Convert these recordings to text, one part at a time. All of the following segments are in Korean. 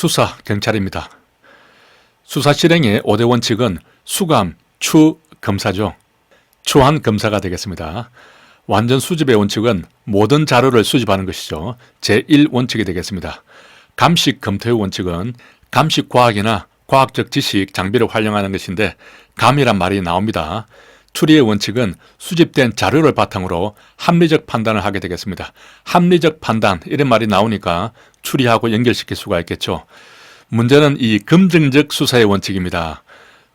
수사 경찰입니다. 수사 실행의 5대 원칙은 수감, 추, 검사죠. 추한 검사가 되겠습니다. 완전 수집의 원칙은 모든 자료를 수집하는 것이죠. 제1원칙이 되겠습니다. 감식 검토의 원칙은 감식 과학이나 과학적 지식, 장비를 활용하는 것인데 감이란 말이 나옵니다. 추리의 원칙은 수집된 자료를 바탕으로 합리적 판단을 하게 되겠습니다. 합리적 판단, 이런 말이 나오니까 추리하고 연결시킬 수가 있겠죠. 문제는 이 검증적 수사의 원칙입니다.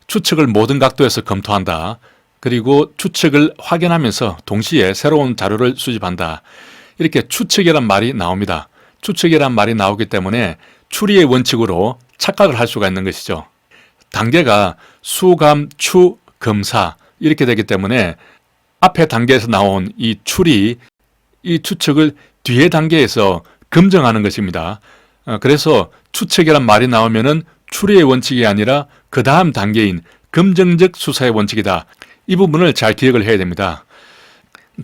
추측을 모든 각도에서 검토한다. 그리고 추측을 확인하면서 동시에 새로운 자료를 수집한다. 이렇게 추측이란 말이 나옵니다. 추측이란 말이 나오기 때문에 추리의 원칙으로 착각을 할 수가 있는 것이죠. 단계가 수감, 추, 검사 이렇게 되기 때문에 앞에 단계에서 나온 이 추리, 이 추측을 뒤에 단계에서 검증하는 것입니다. 그래서 추측이란 말이 나오면은 추리의 원칙이 아니라 그 다음 단계인 검증적 수사의 원칙이다. 이 부분을 잘 기억을 해야 됩니다.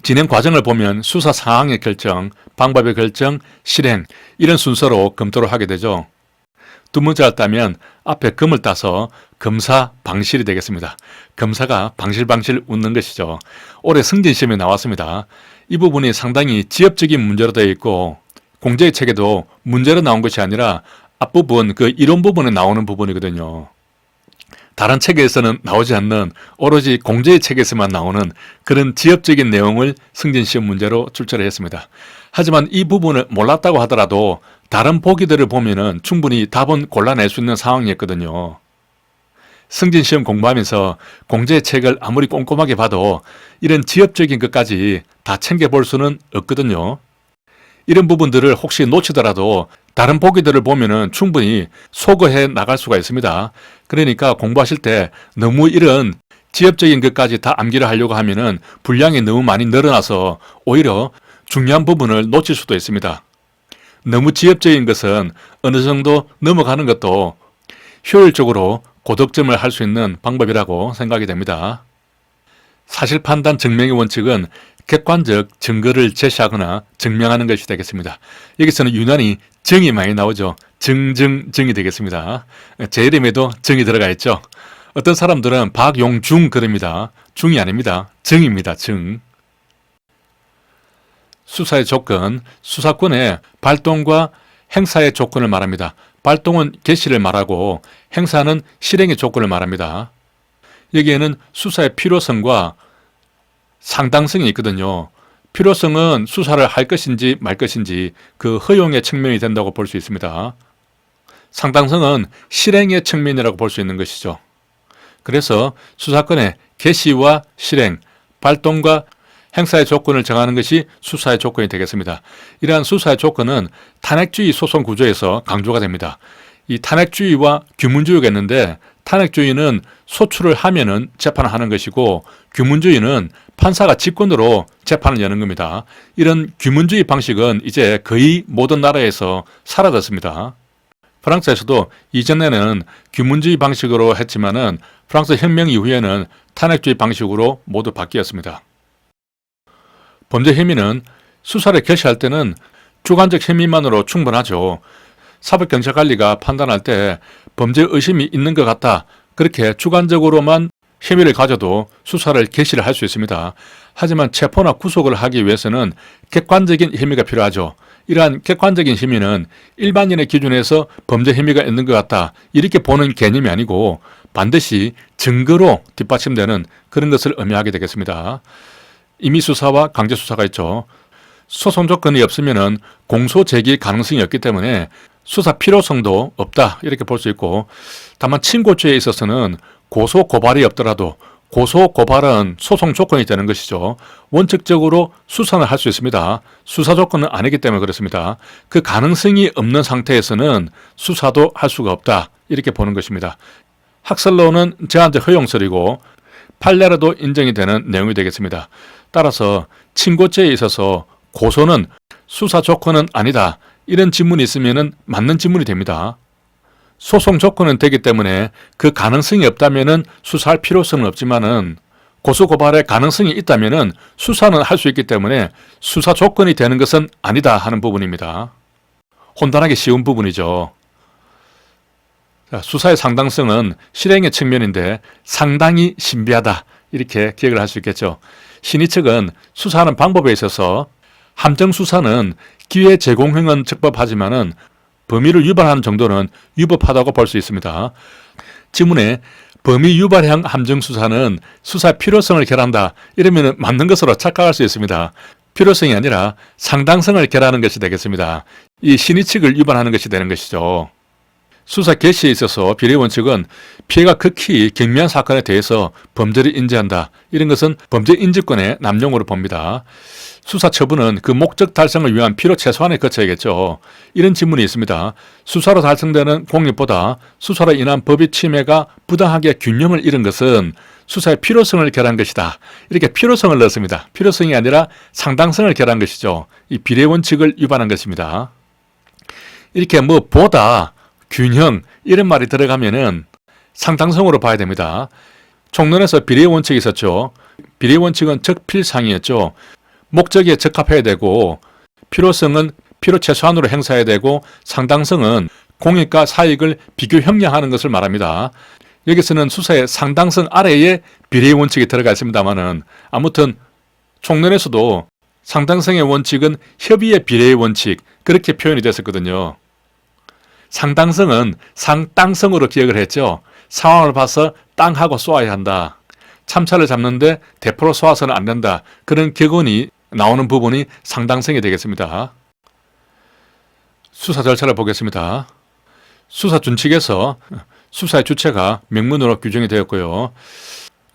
진행 과정을 보면 수사 상황의 결정, 방법의 결정, 실행 이런 순서로 검토를 하게 되죠. 두 문자를 따면 앞에 검을 따서 검사 방실이 되겠습니다. 검사가 방실방실 웃는 것이죠. 올해 승진시험에 나왔습니다. 이 부분이 상당히 지엽적인 문제로 되어 있고 공제의 책에도 문제로 나온 것이 아니라 앞부분, 그 이론 부분에 나오는 부분이거든요. 다른 책에서는 나오지 않는 오로지 공제의 책에서만 나오는 그런 지엽적인 내용을 승진시험 문제로 출제를 했습니다. 하지만 이 부분을 몰랐다고 하더라도 다른 보기들을 보면은 충분히 답은 골라낼 수 있는 상황이었거든요. 승진시험 공부하면서 공제의 책을 아무리 꼼꼼하게 봐도 이런 지엽적인 것까지 다 챙겨볼 수는 없거든요. 이런 부분들을 혹시 놓치더라도 다른 보기들을 보면은 충분히 소거해 나갈 수가 있습니다. 그러니까 공부하실 때 너무 이런 지엽적인 것까지 다 암기를 하려고 하면은 분량이 너무 많이 늘어나서 오히려 중요한 부분을 놓칠 수도 있습니다. 너무 지엽적인 것은 어느 정도 넘어가는 것도 효율적으로 고득점을 할 수 있는 방법이라고 생각이 됩니다. 사실 판단 증명의 원칙은 객관적 증거를 제시하거나 증명하는 것이 되겠습니다. 여기서는 유난히 정이 많이 나오죠. 정이 되겠습니다. 제 이름에도 정이 들어가 있죠. 어떤 사람들은 박용중 그럽니다. 중이 아닙니다. 정입니다. 정. 수사의 조건, 수사권의 발동과 행사의 조건을 말합니다. 발동은 개시를 말하고 행사는 실행의 조건을 말합니다. 여기에는 수사의 필요성과 상당성이 있거든요. 필요성은 수사를 할 것인지 말 것인지 그 허용의 측면이 된다고 볼 수 있습니다. 상당성은 실행의 측면이라고 볼 수 있는 것이죠. 그래서 수사권의 개시와 실행, 발동과 행사의 조건을 정하는 것이 수사의 조건이 되겠습니다. 이러한 수사의 조건은 탄핵주의 소송 구조에서 강조가 됩니다. 이 탄핵주의와 규문주의가 있는데 탄핵주의는 소출을 하면은 재판을 하는 것이고 규문주의는 판사가 직권으로 재판을 여는 겁니다. 이런 규문주의 방식은 이제 거의 모든 나라에서 사라졌습니다. 프랑스에서도 이전에는 규문주의 방식으로 했지만은 프랑스 혁명 이후에는 탄핵주의 방식으로 모두 바뀌었습니다. 범죄 혐의는 수사를 개시할 때는 주관적 혐의만으로 충분하죠. 사법경찰관리가 판단할 때 범죄 의심이 있는 것 같다. 그렇게 주관적으로만 혐의를 가져도 수사를 개시를 할 수 있습니다. 하지만 체포나 구속을 하기 위해서는 객관적인 혐의가 필요하죠. 이러한 객관적인 혐의는 일반인의 기준에서 범죄 혐의가 있는 것 같다. 이렇게 보는 개념이 아니고 반드시 증거로 뒷받침되는 그런 것을 의미하게 되겠습니다. 임의수사와 강제수사가 있죠. 소송 조건이 없으면 공소 제기 가능성이 없기 때문에 수사 필요성도 없다 이렇게 볼 수 있고 다만 친고죄에 있어서는 고소 고발이 없더라도 고소 고발은 소송 조건이 되는 것이죠. 원칙적으로 수사는 할 수 있습니다. 수사 조건은 아니기 때문에 그렇습니다. 그 가능성이 없는 상태에서는 수사도 할 수가 없다 이렇게 보는 것입니다. 학설로는 제한적 허용설이고 판례로도 인정이 되는 내용이 되겠습니다. 따라서 친고죄에 있어서 고소는 수사 조건은 아니다. 이런 질문이 있으면 맞는 질문이 됩니다. 소송 조건은 되기 때문에 그 가능성이 없다면 수사할 필요성은 없지만은 고소고발의 가능성이 있다면 수사는 할 수 있기 때문에 수사 조건이 되는 것은 아니다 하는 부분입니다. 혼돈하기 쉬운 부분이죠. 자, 수사의 상당성은 실행의 측면인데 상당히 신비하다 이렇게 기억을 할 수 있겠죠. 신의 측은 수사하는 방법에 있어서 함정 수사는 기회 제공행은 적법하지만은 범위를 유발하는 정도는 유법하다고 볼 수 있습니다. 지문에 범위 유발형 함정 수사는 수사 필요성을 결한다 이러면 맞는 것으로 착각할 수 있습니다. 필요성이 아니라 상당성을 결하는 것이 되겠습니다. 이 신의 측을 위반하는 것이 되는 것이죠. 수사 개시에 있어서 비례 원칙은 피해가 극히 경미한 사건에 대해서 범죄를 인지한다. 이런 것은 범죄 인지권의 남용으로 봅니다. 수사 처분은 그 목적 달성을 위한 필요 최소한에 거쳐야겠죠. 이런 질문이 있습니다. 수사로 달성되는 공익보다 수사로 인한 법의 침해가 부당하게 균형을 잃은 것은 수사의 필요성을 결한 것이다. 이렇게 필요성을 넣었습니다. 필요성이 아니라 상당성을 결한 것이죠. 이 비례 원칙을 위반한 것입니다. 이렇게 뭐 보다, 균형 이런 말이 들어가면은 상당성으로 봐야 됩니다. 총론에서 비례 원칙이 있었죠. 비례 원칙은 적필상이었죠. 목적에 적합해야 되고 필요성은 필요 최소한으로 행사해야 되고 상당성은 공익과 사익을 비교 형량하는 것을 말합니다. 여기서는 수사의 상당성 아래에 비례 원칙이 들어가 있습니다만은 아무튼 총론에서도 상당성의 원칙은 협의의 비례의 원칙 그렇게 표현이 됐었거든요. 상당성은 상땅성으로 기억을 했죠. 상황을 봐서 땅하고 쏘아야 한다. 참차를 잡는데 대포로 쏘아서는 안 된다. 그런 격언이 나오는 부분이 상당성이 되겠습니다. 수사 절차를 보겠습니다. 수사 준칙에서 수사의 주체가 명문으로 규정이 되었고요.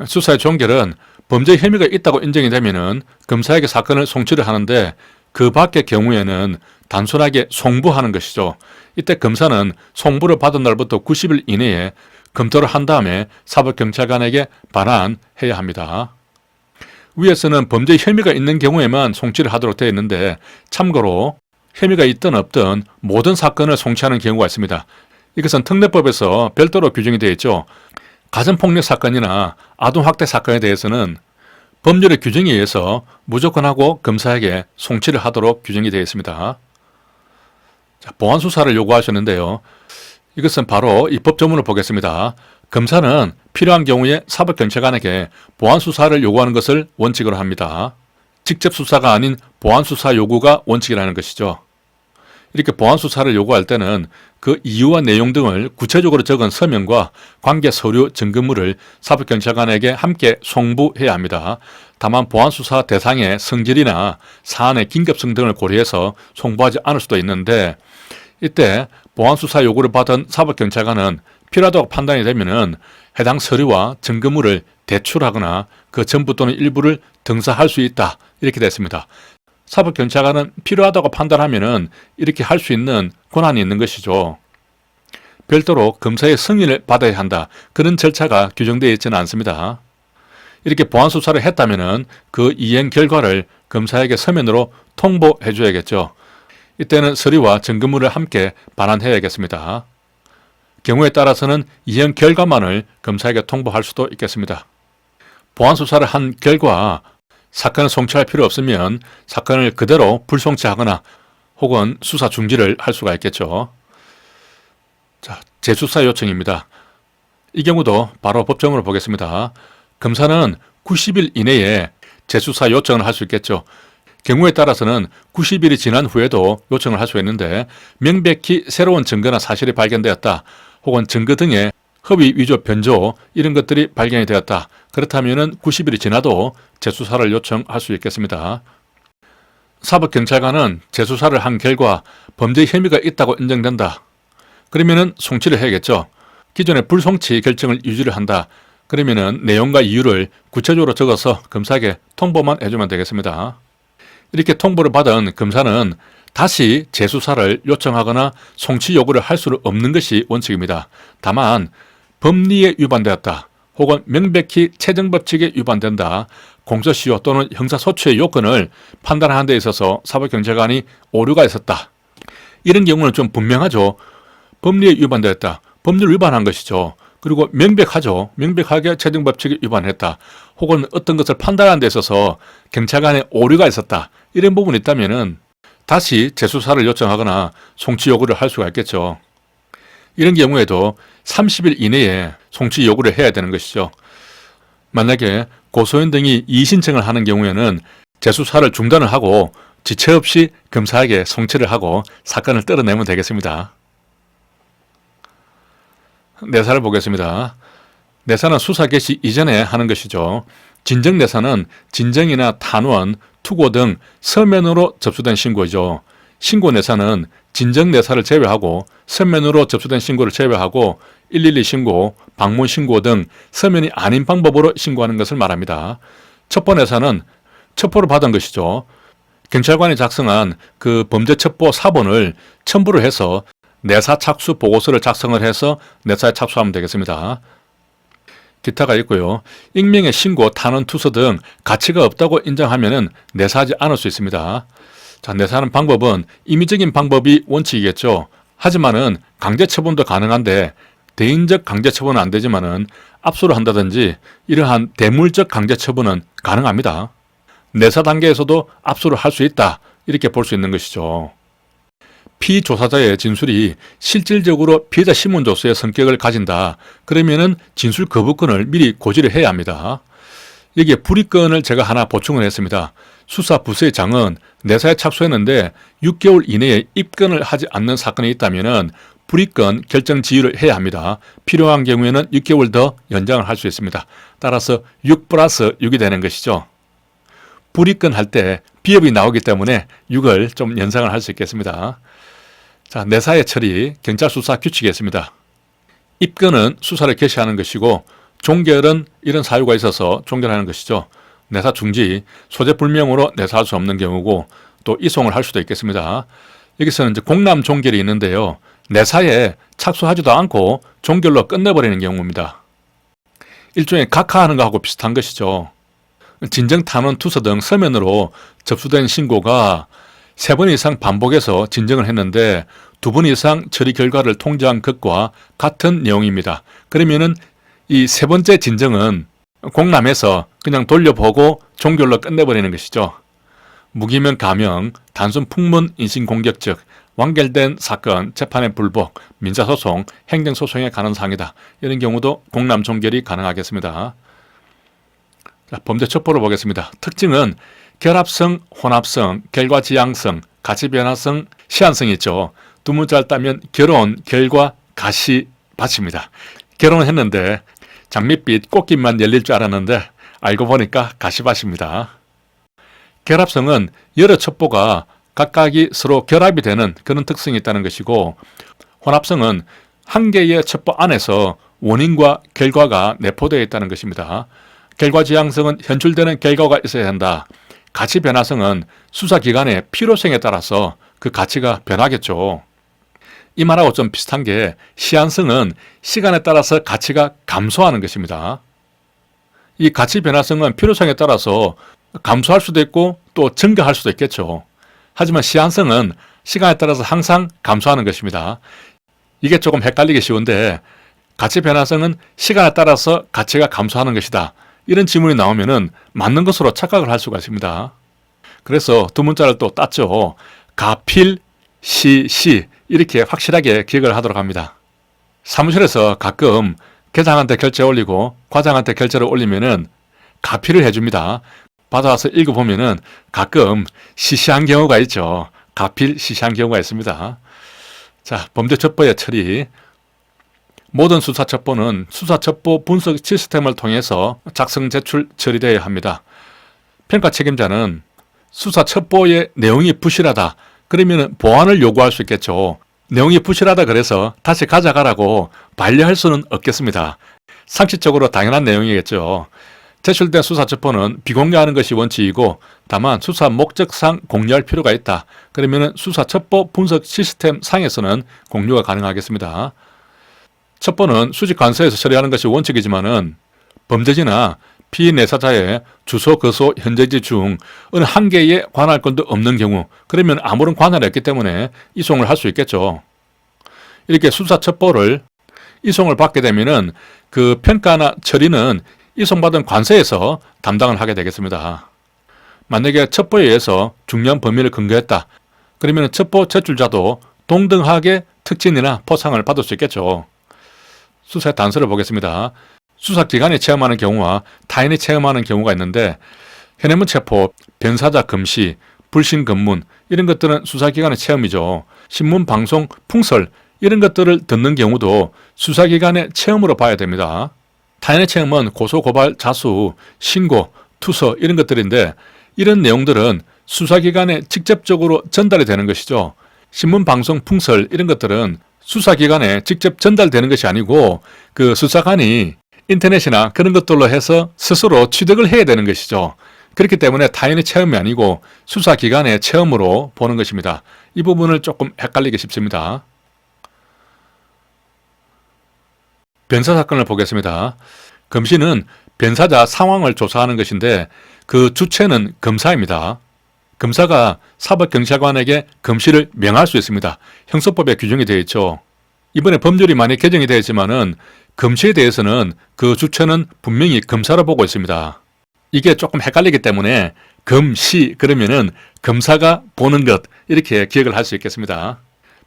수사의 종결은 범죄 혐의가 있다고 인정이 되면은 검사에게 사건을 송치를 하는데 그 밖의 경우에는 단순하게 송부하는 것이죠. 이때 검사는 송부를 받은 날부터 90일 이내에 검토를 한 다음에 사법경찰관에게 반환해야 합니다. 위에서는 범죄 혐의가 있는 경우에만 송치를 하도록 되어 있는데 참고로 혐의가 있든 없든 모든 사건을 송치하는 경우가 있습니다. 이것은 특례법에서 별도로 규정이 되어 있죠. 가정폭력 사건이나 아동학대 사건에 대해서는 법률의 규정에 의해서 무조건 하고 검사에게 송치를 하도록 규정이 되어 있습니다. 자, 보완수사를 요구하셨는데요. 이것은 바로 입법조문을 보겠습니다. 검사는 필요한 경우에 사법경찰관에게 보완수사를 요구하는 것을 원칙으로 합니다. 직접 수사가 아닌 보완수사 요구가 원칙이라는 것이죠. 이렇게 보완수사를 요구할 때는 그 이유와 내용 등을 구체적으로 적은 서면과 관계 서류 증거물을 사법경찰관에게 함께 송부해야 합니다. 다만 보완수사 대상의 성질이나 사안의 긴급성 등을 고려해서 송부하지 않을 수도 있는데 이때 보완수사 요구를 받은 사법경찰관은 필요하다고 판단이 되면은 해당 서류와 증거물을 대출하거나 그 전부 또는 일부를 등사할 수 있다. 이렇게 됐습니다. 사법경찰관은 필요하다고 판단하면은 이렇게 할 수 있는 권한이 있는 것이죠. 별도로 검사의 승인을 받아야 한다. 그런 절차가 규정되어 있지는 않습니다. 이렇게 보완수사를 했다면은 그 이행 결과를 검사에게 서면으로 통보해 줘야겠죠. 이때는 서류와 증거물을 함께 반환해야겠습니다. 경우에 따라서는 이행 결과만을 검사에게 통보할 수도 있겠습니다. 보완수사를 한 결과 사건을 송치할 필요 없으면 사건을 그대로 불송치하거나 혹은 수사 중지를 할 수가 있겠죠. 자, 재수사 요청입니다. 이 경우도 바로 법정으로 보겠습니다. 검사는 90일 이내에 재수사 요청을 할 수 있겠죠. 경우에 따라서는 90일이 지난 후에도 요청을 할 수 있는데 명백히 새로운 증거나 사실이 발견되었다. 혹은 증거 등의 허위 위조 변조 이런 것들이 발견이 되었다. 그렇다면 90일이 지나도 재수사를 요청할 수 있겠습니다. 사법경찰관은 재수사를 한 결과 범죄 혐의가 있다고 인정된다. 그러면은 송치를 해야겠죠. 기존의 불송치 결정을 유지를 한다. 그러면은 내용과 이유를 구체적으로 적어서 검사에게 통보만 해주면 되겠습니다. 이렇게 통보를 받은 검사는 다시 재수사를 요청하거나 송치 요구를 할 수는 없는 것이 원칙입니다. 다만 법리에 위반되었다. 혹은 명백히 채정법칙에 위반된다. 공소시효 또는 형사소추의 요건을 판단하는 데 있어서 사법경찰관이 오류가 있었다. 이런 경우는 좀 분명하죠. 법리에 위반되었다. 법률 위반한 것이죠. 그리고 명백하죠. 명백하게 채정법칙에 위반했다. 혹은 어떤 것을 판단하는 데 있어서 경찰관의 오류가 있었다. 이런 부분이 있다면은 다시 재수사를 요청하거나 송치 요구를 할 수가 있겠죠. 이런 경우에도 30일 이내에 송치 요구를 해야 되는 것이죠. 만약에 고소인 등이 이의신청을 하는 경우에는 재수사를 중단을 하고 지체 없이 검사에게 송치를 하고 사건을 떨어내면 되겠습니다. 내사를 보겠습니다. 내사는 수사 개시 이전에 하는 것이죠. 진정 내사는 진정이나 탄원, 투고 등 서면으로 접수된 신고이죠. 신고 내사는 진정 내사를 제외하고 서면으로 접수된 신고를 제외하고 112 신고, 방문 신고 등 서면이 아닌 방법으로 신고하는 것을 말합니다. 첩보 내사는 첩보를 받은 것이죠. 경찰관이 작성한 그 범죄 첩보 사본을 첨부를 해서 내사 착수 보고서를 작성을 해서 내사에 착수하면 되겠습니다. 기타가 있고요. 익명의 신고, 탄원, 투서 등 가치가 없다고 인정하면 내사하지 않을 수 있습니다. 자, 내사하는 방법은 임의적인 방법이 원칙이겠죠. 하지만은 강제 처분도 가능한데 대인적 강제 처분은 안 되지만은 압수를 한다든지 이러한 대물적 강제 처분은 가능합니다. 내사 단계에서도 압수를 할 수 있다. 이렇게 볼 수 있는 것이죠. 피조사자의 진술이 실질적으로 피해자 신문조서의 성격을 가진다. 그러면은 진술 거부권을 미리 고지를 해야 합니다. 여기에 불이건을 제가 하나 보충을 했습니다. 수사부서의 장은 내사에 착수했는데 6개월 이내에 입건을 하지 않는 사건이 있다면은 불이건 결정 지휘를 해야 합니다. 필요한 경우에는 6개월 더 연장을 할 수 있습니다. 따라서 6+6이 되는 것이죠. 불이건 할 때 비협이 나오기 때문에 6을 좀 연장을 할 수 있겠습니다. 자, 내사의 처리, 경찰 수사 규칙이 있습니다. 입건은 수사를 개시하는 것이고 종결은 이런 사유가 있어서 종결하는 것이죠. 내사 중지, 소재 불명으로 내사할 수 없는 경우고 또 이송을 할 수도 있겠습니다. 여기서는 이제 공람 종결이 있는데요. 내사에 착수하지도 않고 종결로 끝내버리는 경우입니다. 일종의 각하하는 것하고 비슷한 것이죠. 진정 탄원 투서 등 서면으로 접수된 신고가 3번 이상 반복해서 진정을 했는데 2번 이상 처리 결과를 통지한 것과 같은 내용입니다. 그러면은 이 3번째 진정은 공람해서 그냥 돌려보고 종결로 끝내버리는 것이죠. 무기명 가명, 단순 풍문 인신공격적, 완결된 사건, 재판의 불복, 민사소송, 행정소송에 관한 사항이다. 이런 경우도 공람 종결이 가능하겠습니다. 자, 범죄 첩보를 보겠습니다. 특징은 결합성, 혼합성, 결과지향성, 가치변화성, 시한성이 있죠. 두 문자를 따면 결혼, 결과, 가시, 밭입니다. 결혼을 했는데 장밋빛 꽃길만 열릴 줄 알았는데 알고 보니까 가시밭입니다. 결합성은 여러 첩보가 각각이 서로 결합이 되는 그런 특성이 있다는 것이고, 혼합성은 한 개의 첩보 안에서 원인과 결과가 내포되어 있다는 것입니다. 결과지향성은 현출되는 결과가 있어야 한다. 가치변화성은 수사기관의 필요성에 따라서 그 가치가 변하겠죠. 이 말하고 좀 비슷한 게 시한성은 시간에 따라서 가치가 감소하는 것입니다. 이 가치변화성은 필요성에 따라서 감소할 수도 있고 또 증가할 수도 있겠죠. 하지만 시한성은 시간에 따라서 항상 감소하는 것입니다. 이게 조금 헷갈리기 쉬운데 가치변화성은 시간에 따라서 가치가 감소하는 것이다. 이런 지문이 나오면은 맞는 것으로 착각을 할 수가 있습니다. 그래서 두 문자를 또 땄죠. 가필, 시 이렇게 확실하게 기억을 하도록 합니다. 사무실에서 가끔 계장한테 결제 올리고 과장한테 결제를 올리면은 가필을 해줍니다. 받아와서 읽어보면은 가끔 시시한 경우가 있죠. 가필, 시시한 경우가 있습니다. 자, 범죄 첩보의 처리. 모든 수사 첩보는 수사 첩보 분석 시스템을 통해서 작성, 제출, 처리되어야 합니다. 평가 책임자는 수사 첩보의 내용이 부실하다. 그러면 보완을 요구할 수 있겠죠. 내용이 부실하다 그래서 다시 가져가라고 반려할 수는 없겠습니다. 상식적으로 당연한 내용이겠죠. 제출된 수사 첩보는 비공개하는 것이 원칙이고 다만 수사 목적상 공유할 필요가 있다. 그러면 수사 첩보 분석 시스템 상에서는 공유가 가능하겠습니다. 첩보는 수집 관서에서 처리하는 것이 원칙이지만은 범죄지나 피내사자의 주소, 거소, 현재지 중 어느 한 개에 관할 건도 없는 경우, 그러면 아무런 관할이 없기 때문에 이송을 할 수 있겠죠. 이렇게 수사 첩보를 이송을 받게 되면은 그 평가나 처리는 이송받은 관서에서 담당을 하게 되겠습니다. 만약에 첩보에 의해서 중요한 범위를 근거했다. 그러면 첩보 제출자도 동등하게 특진이나 포상을 받을 수 있겠죠. 수사의 단서를 보겠습니다. 수사기관이 체험하는 경우와 타인이 체험하는 경우가 있는데 현행문 체포, 변사자 금시, 불신 검문 이런 것들은 수사기관의 체험이죠. 신문, 방송, 풍설 이런 것들을 듣는 경우도 수사기관의 체험으로 봐야 됩니다. 타인의 체험은 고소, 고발, 자수, 신고, 투서 이런 것들인데 이런 내용들은 수사기관에 직접적으로 전달이 되는 것이죠. 신문, 방송, 풍설 이런 것들은 수사기관에 직접 전달되는 것이 아니고 그 수사관이 인터넷이나 그런 것들로 해서 스스로 취득을 해야 되는 것이죠. 그렇기 때문에 타인의 체험이 아니고 수사기관의 체험으로 보는 것입니다. 이 부분을 조금 헷갈리기 쉽습니다. 변사 사건을 보겠습니다. 검시는 변사자 상황을 조사하는 것인데 그 주체는 검사입니다. 검사가 사법경찰관에게 검시를 명할 수 있습니다. 형사법에 규정이 되어 있죠. 이번에 법률이 많이 개정이 되어 있지만은 검시에 대해서는 그 주체는 분명히 검사로 보고 있습니다. 이게 조금 헷갈리기 때문에 검시 그러면은 검사가 보는 것 이렇게 기억을 할 수 있겠습니다.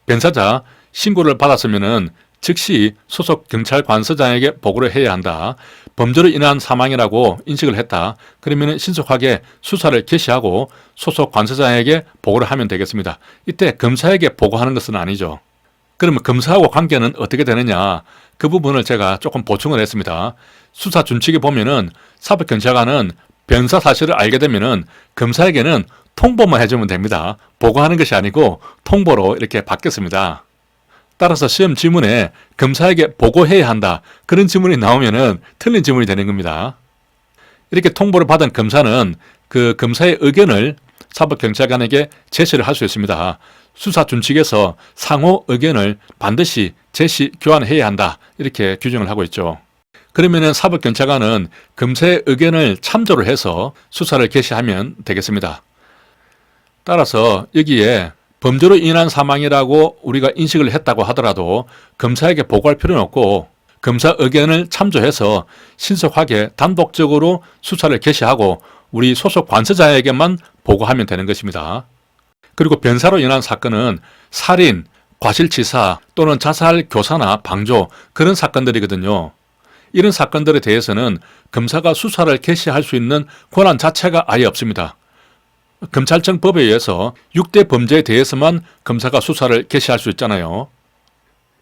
변사자 신고를 받았으면은 즉시 소속 경찰관서장에게 보고를 해야 한다. 범죄로 인한 사망이라고 인식을 했다. 그러면 신속하게 수사를 개시하고 소속 관서장에게 보고를 하면 되겠습니다. 이때 검사에게 보고하는 것은 아니죠. 그러면 검사하고 관계는 어떻게 되느냐? 그 부분을 제가 조금 보충을 했습니다. 수사 준칙에 보면은 사법경찰관은 변사 사실을 알게 되면은 검사에게는 통보만 해주면 됩니다. 보고하는 것이 아니고 통보로 이렇게 바뀌었습니다. 따라서 시험 지문에 검사에게 보고해야 한다. 그런 지문이 나오면은 틀린 지문이 되는 겁니다. 이렇게 통보를 받은 검사는 그 검사의 의견을 사법경찰관에게 제시를 할 수 있습니다. 수사 준칙에서 상호 의견을 반드시 제시 교환해야 한다. 이렇게 규정을 하고 있죠. 그러면은 사법경찰관은 검사의 의견을 참조를 해서 수사를 개시하면 되겠습니다. 따라서 여기에 범죄로 인한 사망이라고 우리가 인식을 했다고 하더라도 검사에게 보고할 필요는 없고 검사 의견을 참조해서 신속하게 단독적으로 수사를 개시하고 우리 소속 관서자에게만 보고하면 되는 것입니다. 그리고 변사로 인한 사건은 살인, 과실치사 또는 자살 교사나 방조 그런 사건들이거든요. 이런 사건들에 대해서는 검사가 수사를 개시할 수 있는 권한 자체가 아예 없습니다. 검찰청 법에 의해서 6대 범죄에 대해서만 검사가 수사를 개시할 수 있잖아요.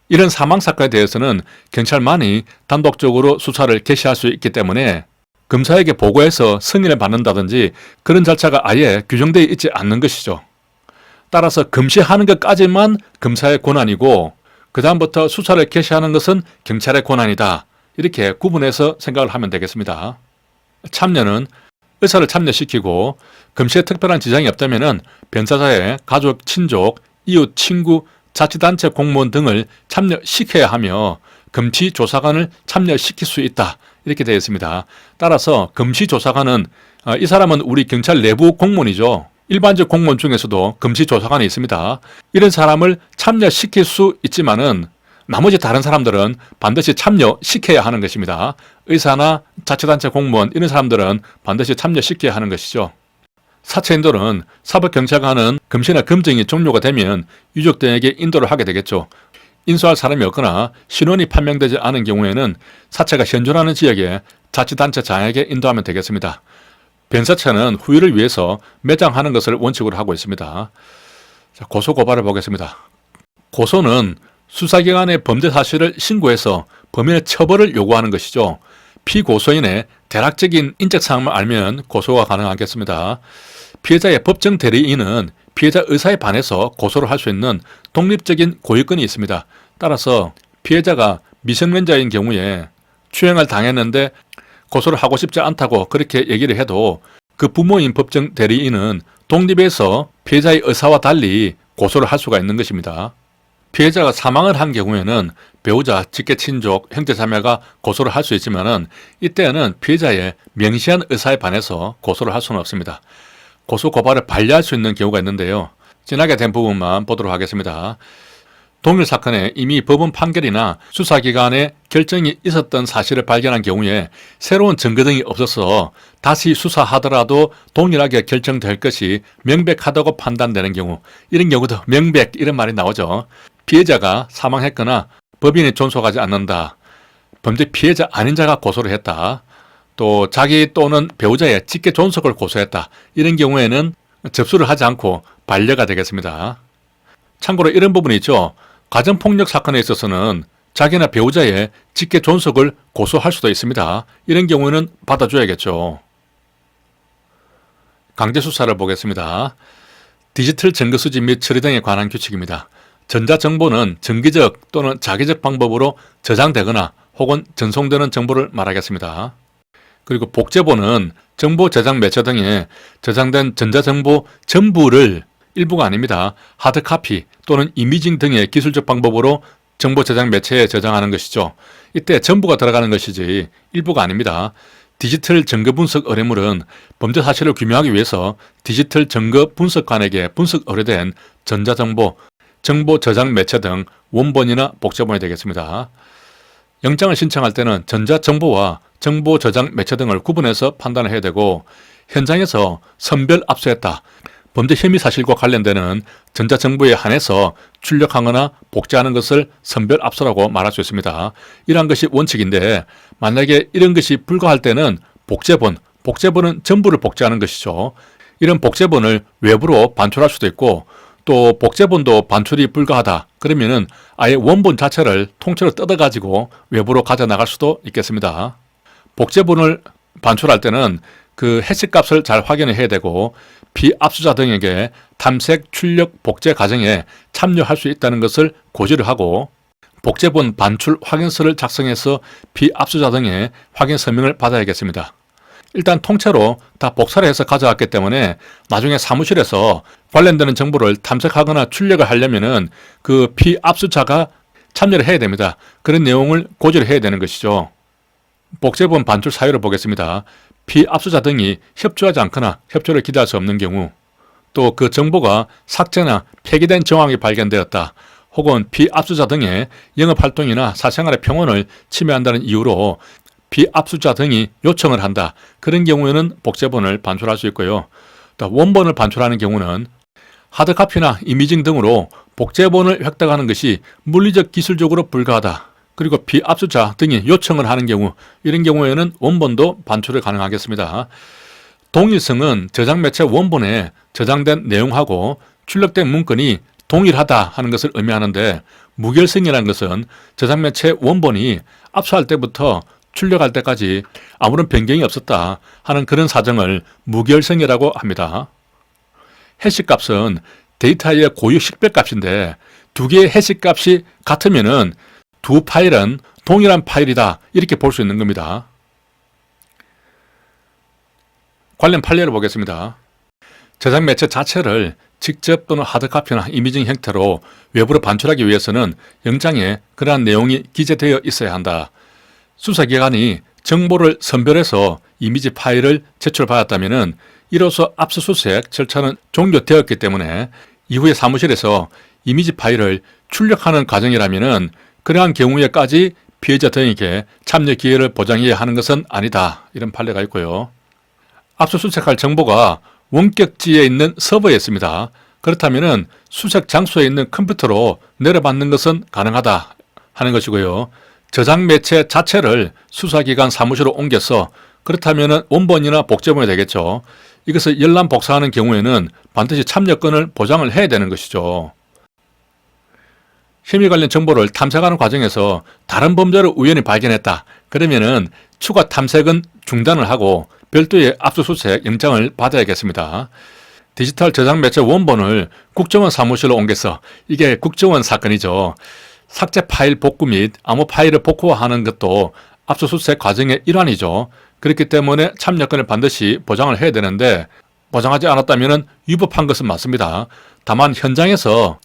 이런 사망사건에 대해서는 경찰만이 단독적으로 수사를 개시할 수 있기 때문에 검사에게 보고해서 승인을 받는다든지 그런 절차가 아예 규정되어 있지 않는 것이죠. 따라서 검시하는 것까지만 검사의 권한이고 그 다음부터 수사를 개시하는 것은 경찰의 권한이다. 이렇게 구분해서 생각을 하면 되겠습니다. 참여는 의사를 참여시키고 검시에 특별한 지장이 없다면 변사자의 가족, 친족, 이웃, 친구, 자치단체 공무원 등을 참여시켜야 하며 검시조사관을 참여시킬 수 있다. 이렇게 되어 있습니다. 따라서 검시조사관은 이 사람은 우리 경찰 내부 공무원이죠. 일반적 공무원 중에서도 검시조사관이 있습니다. 이런 사람을 참여시킬 수 있지만은 나머지 다른 사람들은 반드시 참여시켜야 하는 것입니다. 의사나 자치단체 공무원 이런 사람들은 반드시 참여시켜야 하는 것이죠. 사체 인도는 사법경찰관은 검시나 검증이 종료가 되면 유족 등에게 인도를 하게 되겠죠. 인수할 사람이 없거나 신원이 판명되지 않은 경우에는 사체가 현존하는 지역에 자치단체장에게 인도하면 되겠습니다. 변사체는 후일을 위해서 매장하는 것을 원칙으로 하고 있습니다. 자, 고소고발을 보겠습니다. 고소는 수사기관의 범죄 사실을 신고해서 범인의 처벌을 요구하는 것이죠. 피고소인의 대략적인 인적사항만 알면 고소가 가능하겠습니다. 피해자의 법정 대리인은 피해자 의사에 반해서 고소를 할 수 있는 독립적인 고유권이 있습니다. 따라서 피해자가 미성년자인 경우에 추행을 당했는데 고소를 하고 싶지 않다고 그렇게 얘기를 해도 그 부모인 법정 대리인은 독립해서 피해자의 의사와 달리 고소를 할 수가 있는 것입니다. 피해자가 사망을 한 경우에는 배우자, 직계친족, 형제자매가 고소를 할 수 있지만은 이때는 피해자의 명시한 의사에 반해서 고소를 할 수는 없습니다. 고소 고발을 반려할 수 있는 경우가 있는데요. 진하게 된 부분만 보도록 하겠습니다. 동일 사건에 이미 법원 판결이나 수사기관의 결정이 있었던 사실을 발견한 경우에 새로운 증거 등이 없어서 다시 수사하더라도 동일하게 결정될 것이 명백하다고 판단되는 경우, 이런 경우도 명백 이런 말이 나오죠. 피해자가 사망했거나 법인이 존속하지 않는다. 범죄 피해자 아닌 자가 고소를 했다. 또 자기 또는 배우자의 직계 존속을 고소했다. 이런 경우에는 접수를 하지 않고 반려가 되겠습니다. 참고로 이런 부분이 있죠. 가정폭력 사건에 있어서는 자기나 배우자의 직계 존속을 고소할 수도 있습니다. 이런 경우에는 받아줘야겠죠. 강제수사를 보겠습니다. 디지털 증거 수집 및 처리 등에 관한 규칙입니다. 전자정보는 정기적 또는 자기적 방법으로 저장되거나 혹은 전송되는 정보를 말하겠습니다. 그리고 복제본은 정보 저장 매체 등에 저장된 전자정보 전부를 일부가 아닙니다. 하드카피 또는 이미징 등의 기술적 방법으로 정보 저장 매체에 저장하는 것이죠. 이때 전부가 들어가는 것이지 일부가 아닙니다. 디지털 증거 분석 의뢰물은 범죄 사실을 규명하기 위해서 디지털 증거 분석관에게 분석 의뢰된 전자정보, 정보 저장 매체 등 원본이나 복제본이 되겠습니다. 영장을 신청할 때는 전자정보와 정보 저장 매체 등을 구분해서 판단을 해야 되고, 현장에서 선별 압수했다. 범죄 혐의 사실과 관련되는 전자정보에 한해서 출력하거나 복제하는 것을 선별 압수라고 말할 수 있습니다. 이러한 것이 원칙인데, 만약에 이런 것이 불가할 때는 복제본은 전부를 복제하는 것이죠. 이런 복제본을 외부로 반출할 수도 있고, 또 복제본도 반출이 불가하다. 그러면은 아예 원본 자체를 통째로 뜯어가지고 외부로 가져나갈 수도 있겠습니다. 복제본을 반출할 때는 그 해시값을 잘 확인을 해야 되고, 피압수자 등에게 탐색, 출력, 복제 과정에 참여할 수 있다는 것을 고지를 하고, 복제본 반출 확인서를 작성해서 피압수자 등의 확인 서명을 받아야겠습니다. 일단 통째로 다 복사를 해서 가져왔기 때문에 나중에 사무실에서 관련되는 정보를 탐색하거나 출력을 하려면은 그 피압수자가 참여를 해야 됩니다. 그런 내용을 고지를 해야 되는 것이죠. 복제본 반출 사유를 보겠습니다. 피압수자 등이 협조하지 않거나 협조를 기대할 수 없는 경우, 또 그 정보가 삭제나 폐기된 정황이 발견되었다. 혹은 피압수자 등의 영업활동이나 사생활의 평온을 침해한다는 이유로 피압수자 등이 요청을 한다. 그런 경우에는 복제본을 반출할 수 있고요. 또 원본을 반출하는 경우는 하드카피나 이미징 등으로 복제본을 획득하는 것이 물리적 기술적으로 불가하다. 그리고 피압수자 등이 요청을 하는 경우, 이런 경우에는 원본도 반출이 가능하겠습니다. 동일성은 저장 매체 원본에 저장된 내용하고 출력된 문건이 동일하다 하는 것을 의미하는데, 무결성이라는 것은 저장 매체 원본이 압수할 때부터 출력할 때까지 아무런 변경이 없었다 하는 그런 사정을 무결성이라고 합니다. 해시값은 데이터의 고유 식별값인데, 두 개의 해시값이 같으면은 두 파일은 동일한 파일이다, 이렇게 볼 수 있는 겁니다. 관련 판례를 보겠습니다. 저장 매체 자체를 직접 또는 하드카피나 이미징 형태로 외부로 반출하기 위해서는 영장에 그러한 내용이 기재되어 있어야 한다. 수사기관이 정보를 선별해서 이미지 파일을 제출받았다면 이로써 압수수색 절차는 종료되었기 때문에 이후에 사무실에서 이미지 파일을 출력하는 과정이라면 그러한 경우에까지 피해자 등에게 참여 기회를 보장해야 하는 것은 아니다. 이런 판례가 있고요. 압수수색할 정보가 원격지에 있는 서버에 있습니다. 그렇다면 수색 장소에 있는 컴퓨터로 내려받는 것은 가능하다 하는 것이고요. 저장 매체 자체를 수사기관 사무실로 옮겨서, 그렇다면 원본이나 복제본이 되겠죠. 이것을 열람 복사하는 경우에는 반드시 참여권을 보장을 해야 되는 것이죠. 혐의 관련 정보를 탐색하는 과정에서 다른 범죄를 우연히 발견했다. 그러면은 추가 탐색은 중단을 하고 별도의 압수수색 영장을 받아야겠습니다. 디지털 저장 매체 원본을 국정원 사무실로 옮겨서, 이게 국정원 사건이죠. 삭제 파일 복구 및 암호 파일을 복구하는 것도 압수수색 과정의 일환이죠. 그렇기 때문에 참여권을 반드시 보장을 해야 되는데, 보장하지 않았다면 위법한 것은 맞습니다. 다만 현장에서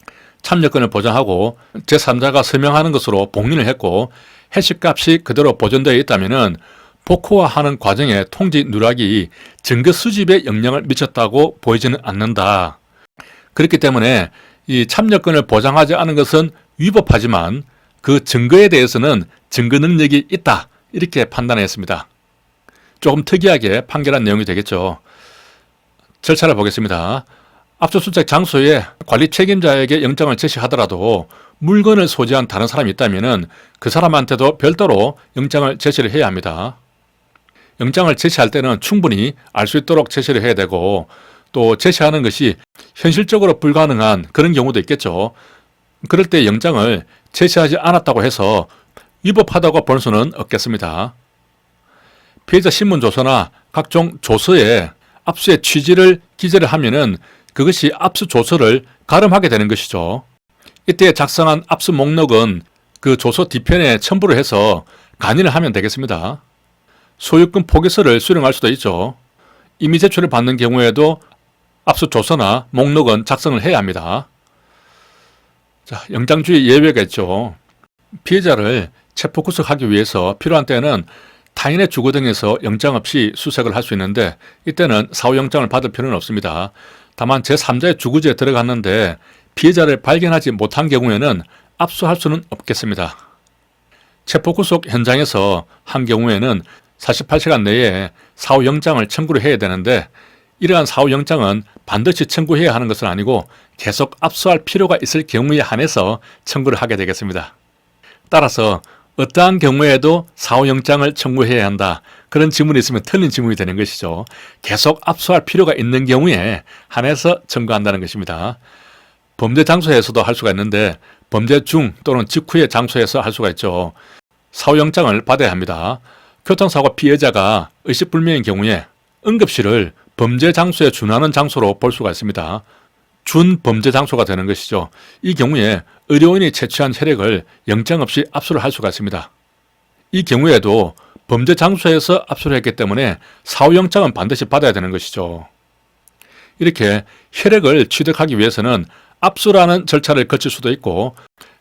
참여권을 보장하고 제3자가 서명하는 것으로 봉인을 했고 해시값이 그대로 보존되어 있다면 복구화하는 과정의 통지 누락이 증거 수집에 영향을 미쳤다고 보이지는 않는다. 그렇기 때문에 이 참여권을 보장하지 않은 것은 위법하지만 그 증거에 대해서는 증거 능력이 있다, 이렇게 판단했습니다. 조금 특이하게 판결한 내용이 되겠죠. 절차를 보겠습니다. 압수수색 장소에 관리 책임자에게 영장을 제시하더라도 물건을 소지한 다른 사람이 있다면 그 사람한테도 별도로 영장을 제시를 해야 합니다. 영장을 제시할 때는 충분히 알 수 있도록 제시를 해야 되고, 또 제시하는 것이 현실적으로 불가능한 그런 경우도 있겠죠. 그럴 때 영장을 제시하지 않았다고 해서 위법하다고 볼 수는 없겠습니다. 피해자 신문 조서나 각종 조서에 압수의 취지를 기재를 하면은 그것이 압수 조서를 가름하게 되는 것이죠. 이때 작성한 압수 목록은 그 조서 뒤편에 첨부를 해서 간인을 하면 되겠습니다. 소유권 포기서를 수령할 수도 있죠. 이미 제출을 받는 경우에도 압수 조서나 목록은 작성을 해야 합니다. 자, 영장주의 예외가 있죠. 피해자를 체포 구속하기 위해서 필요한 때는 타인의 주거 등에서 영장 없이 수색을 할 수 있는데, 이때는 사후영장을 받을 필요는 없습니다. 다만 제3자의 주거지에 들어갔는데 피해자를 발견하지 못한 경우에는 압수할 수는 없겠습니다. 체포 구속 현장에서 한 경우에는 48시간 내에 사후영장을 청구를 해야 되는데, 이러한 사후영장은 반드시 청구해야 하는 것은 아니고 계속 압수할 필요가 있을 경우에 한해서 청구를 하게 되겠습니다. 따라서 어떠한 경우에도 사후영장을 청구해야 한다, 그런 지문이 있으면 틀린 지문이 되는 것이죠. 계속 압수할 필요가 있는 경우에 한해서 청구한다는 것입니다. 범죄 장소에서도 할 수가 있는데 범죄 중 또는 직후의 장소에서 할 수가 있죠. 사후영장을 받아야 합니다. 교통사고 피해자가 의식불명인 경우에 응급실을 범죄 장소에 준하는 장소로 볼 수가 있습니다. 준범죄 장소가 되는 것이죠. 이 경우에 의료인이 채취한 혈액을 영장 없이 압수를 할 수가 있습니다. 이 경우에도 범죄 장소에서 압수를 했기 때문에 사후영장은 반드시 받아야 되는 것이죠. 이렇게 혈액을 취득하기 위해서는 압수라는 절차를 거칠 수도 있고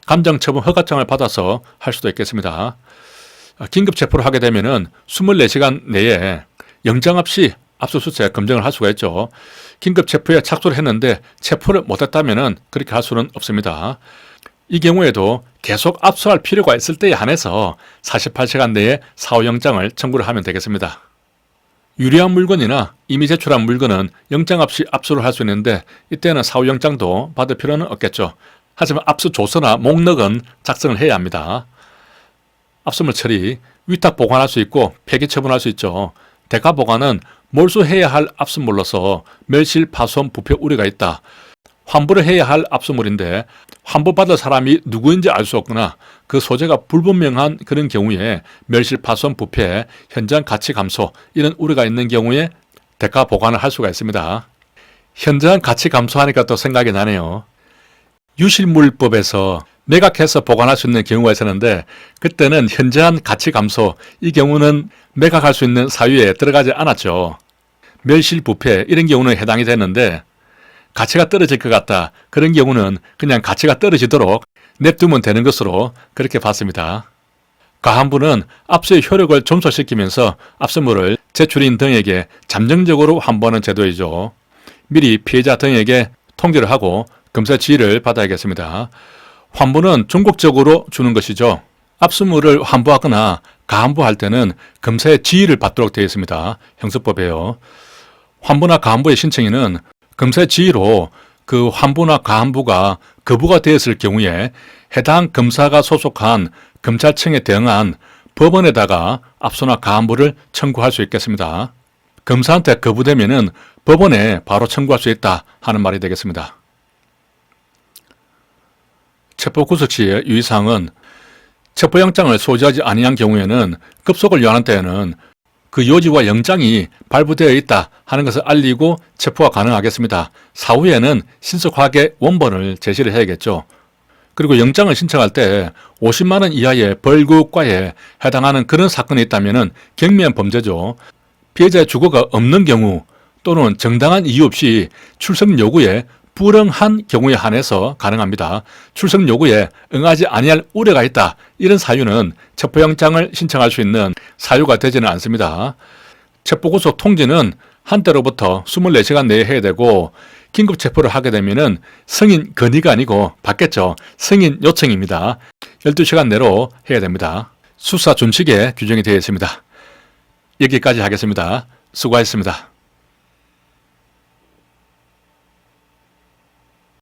감정처분 허가장을 받아서 할 수도 있겠습니다. 긴급 체포를 하게 되면은 24시간 내에 영장 없이 압수수색 검증을 할 수가 있죠. 긴급 체포에 착수를 했는데 체포를 못했다면은 그렇게 할 수는 없습니다. 이 경우에도 계속 압수할 필요가 있을 때에 한해서 48시간 내에 사후영장을 청구를 하면 되겠습니다. 유리한 물건이나 이미 제출한 물건은 영장 없이 압수를 할 수 있는데 이때는 사후영장도 받을 필요는 없겠죠. 하지만 압수 조서나 목록은 작성을 해야 합니다. 압수물 처리, 위탁 보관할 수 있고 폐기 처분할 수 있죠. 대가 보관은 몰수해야 할 압수물로서 멸실, 파손, 부패 우려가 있다. 환부를 해야 할 압수물인데 환부받을 사람이 누구인지 알 수 없거나 그 소재가 불분명한 그런 경우에 멸실, 파손, 부패, 현장 가치 감소 이런 우려가 있는 경우에 대가 보관을 할 수가 있습니다. 현장 가치 감소하니까 또 생각이 나네요. 유실물법에서 매각해서 보관할 수 있는 경우가 있었는데 그때는 현저한 가치 감소, 이 경우는 매각할 수 있는 사유에 들어가지 않았죠. 멸실, 부패 이런 경우는 해당이 됐는데 가치가 떨어질 것 같다, 그런 경우는 그냥 가치가 떨어지도록 냅두면 되는 것으로 그렇게 봤습니다. 가한부는 압수의 효력을 점수시키면서 압수물을 제출인 등에게 잠정적으로 환부하는 제도이죠. 미리 피해자 등에게 통지를 하고 검사 지휘를 받아야겠습니다. 환부는 전국적으로 주는 것이죠. 압수물을 환부하거나 가한부할 때는 검사의 지휘를 받도록 되어 있습니다. 형사법에요. 환부나 가한부의 신청인은 검사의 지휘로 그 환부나 가한부가 거부가 되었을 경우에 해당 검사가 소속한 검찰청에 대응한 법원에다가 압수나 가한부를 청구할 수 있겠습니다. 검사한테 거부되면은 법원에 바로 청구할 수 있다 하는 말이 되겠습니다. 체포구속 시의 유의사항은 체포영장을 소지하지 아니한 경우에는 급속을 요하는 때에는 그 요지와 영장이 발부되어 있다 하는 것을 알리고 체포가 가능하겠습니다. 사후에는 신속하게 원본을 제시를 해야겠죠. 그리고 영장을 신청할 때 50만 원 이하의 벌금과에 해당하는 그런 사건이 있다면 경미한 범죄죠. 피해자의 주거가 없는 경우 또는 정당한 이유 없이 출석 요구에 불응한 경우에 한해서 가능합니다. 출석 요구에 응하지 아니할 우려가 있다, 이런 사유는 체포영장을 신청할 수 있는 사유가 되지는 않습니다. 체포구속 통지는 한때로부터 24시간 내에 해야 되고 긴급 체포를 하게 되면은 승인 건의가 아니고 받겠죠. 승인 요청입니다. 12시간 내로 해야 됩니다. 수사 준칙에 규정이 되어 있습니다. 여기까지 하겠습니다. 수고하셨습니다.